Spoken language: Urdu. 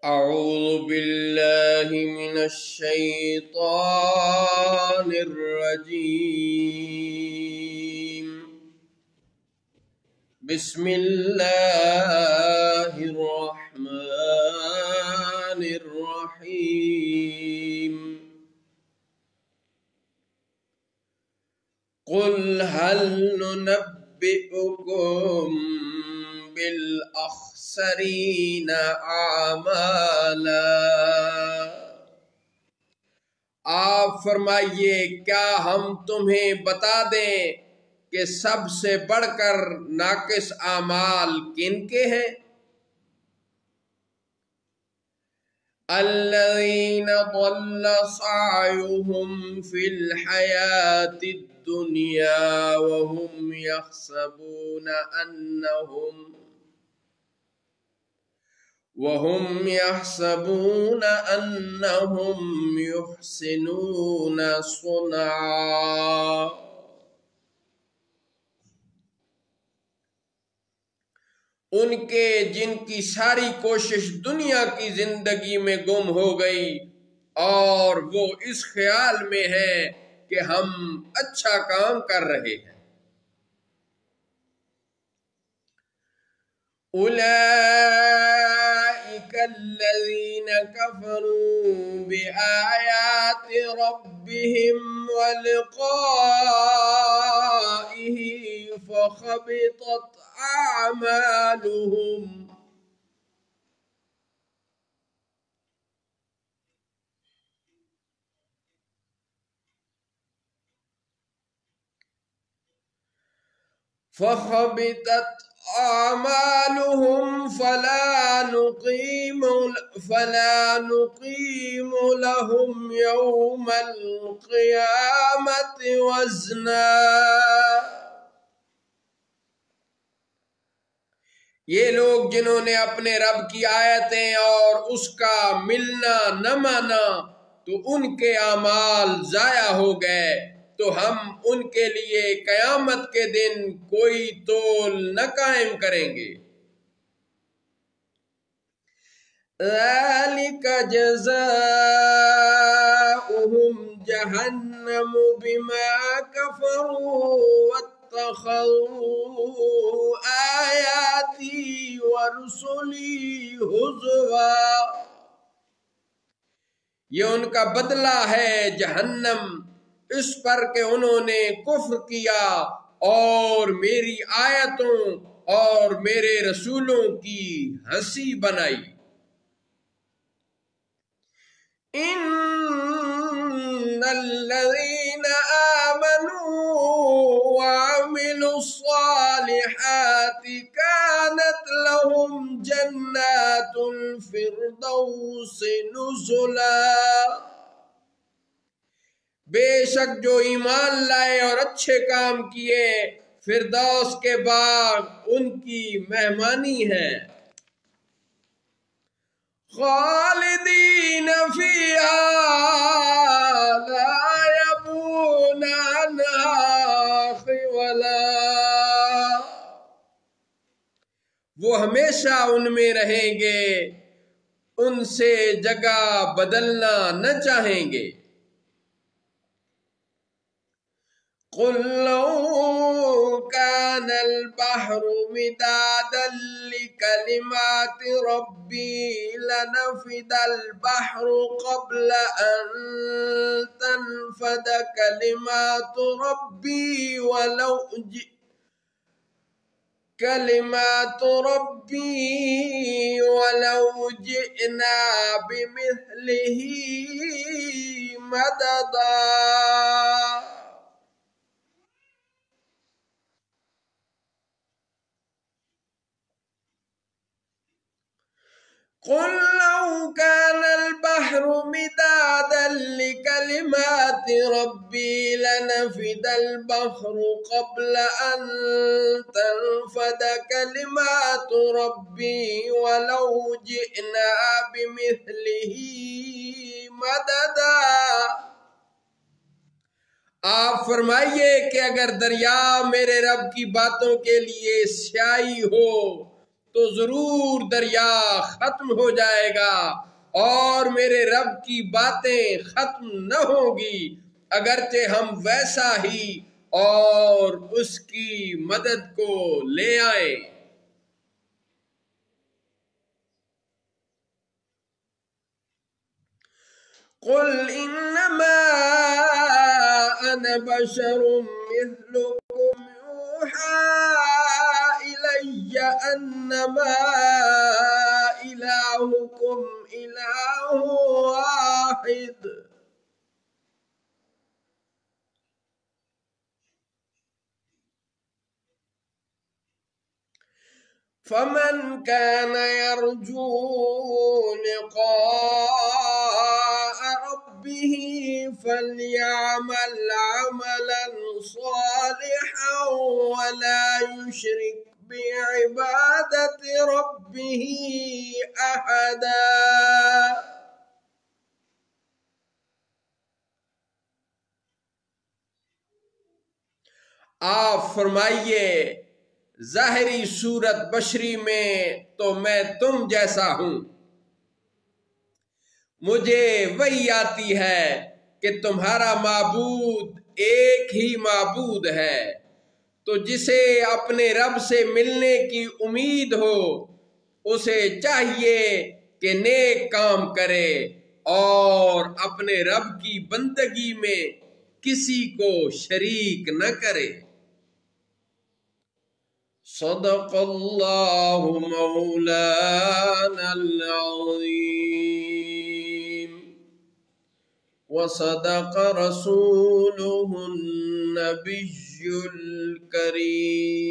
أعوذ بالله من الشيطان الرجيم. بسم الله الرحمن الرحيم. قل هل ننبئكم بالأخسرين أعمالا؟ آپ فرمائیے کیا ہم تمہیں بتا دیں کہ سب سے بڑھ کر ناقص اعمال کن کے ہیں؟ الذین ضل سعیہم فی الحیاة الدنیا وهم یحسبون انہم یحسنون صنعا. ان کے جن کی ساری کوشش دنیا کی زندگی میں گم ہو گئی اور وہ اس خیال میں ہے کہ ہم اچھا کام کر رہے ہیں. اولئک الذین کفروا بآیات ربهم ولقائه فحبطت أعمالهم فلا نقيم لهم يوم القيامة وزنا. یہ لوگ جنہوں نے اپنے رب کی آیتیں اور اس کا ملنا نہ مانا تو ان کے اعمال ضائع ہو گئے، تو ہم ان کے لیے قیامت کے دن کوئی تول نہ قائم کریں گے. ذَلِكَ جَزَاؤُهُمْ جَهَنَّمُ بِمَا كَفَرُوا وَاتَّخَذُوا آيَاتِي وَرُسُلِي هُزُوًا. یہ ان کا بدلہ ہے جہنم، اس پر کہ انہوں نے کفر کیا اور میری آیتوں اور میرے رسولوں کی ہنسی بنائی. ان الذین آمنوا وعملوا الصالحات كانت لهم جنات الفردوس نزلا. بے شک جو ایمان لائے اور اچھے کام کیے، فردوس کے باغ ان کی مہمانی ہے. خالدین فیہا لا یبغون عنہا حولا. وہ ہمیشہ ان میں رہیں گے، ان سے جگہ بدلنا نہ چاہیں گے. قل لو كان البحر مدادا لكلمات ربي لنفد البحر قبل أن تنفد كلمات ربي ولو جئنا بمثله مددا. قل لو كان البحر مدادا لكلمات ربي لنفد البحر قبل أن تنفد كلمات ربي ولو جئنا بمثله مددا. آپ فرمائیے کہ اگر دریا میرے رب کی باتوں کے لیے سیاہی ہو تو ضرور دریا ختم ہو جائے گا اور میرے رب کی باتیں ختم نہ ہوں گی، اگرچہ ہم ویسا ہی اور اس کی مدد کو لے آئیں۔ قل انما انا بشر مثلكم يوحى الي انما الهكم اله واحد فمن كان يرجو لقاء ربه فليعمل عملا صالحا ولا يشرك بعبادة ربه أحدا۔ آپ فرمائیے ظاہری صورت بشری میں تو میں تم جیسا ہوں، مجھے وحی آتی ہے کہ تمہارا معبود ایک ہی معبود ہے، تو جسے اپنے رب سے ملنے کی امید ہو اسے چاہیے کہ نیک کام کرے اور اپنے رب کی بندگی میں کسی کو شریک نہ کرے۔ صدق اللہ مولانا العظیم وصدق رسوله النبی الکریم۔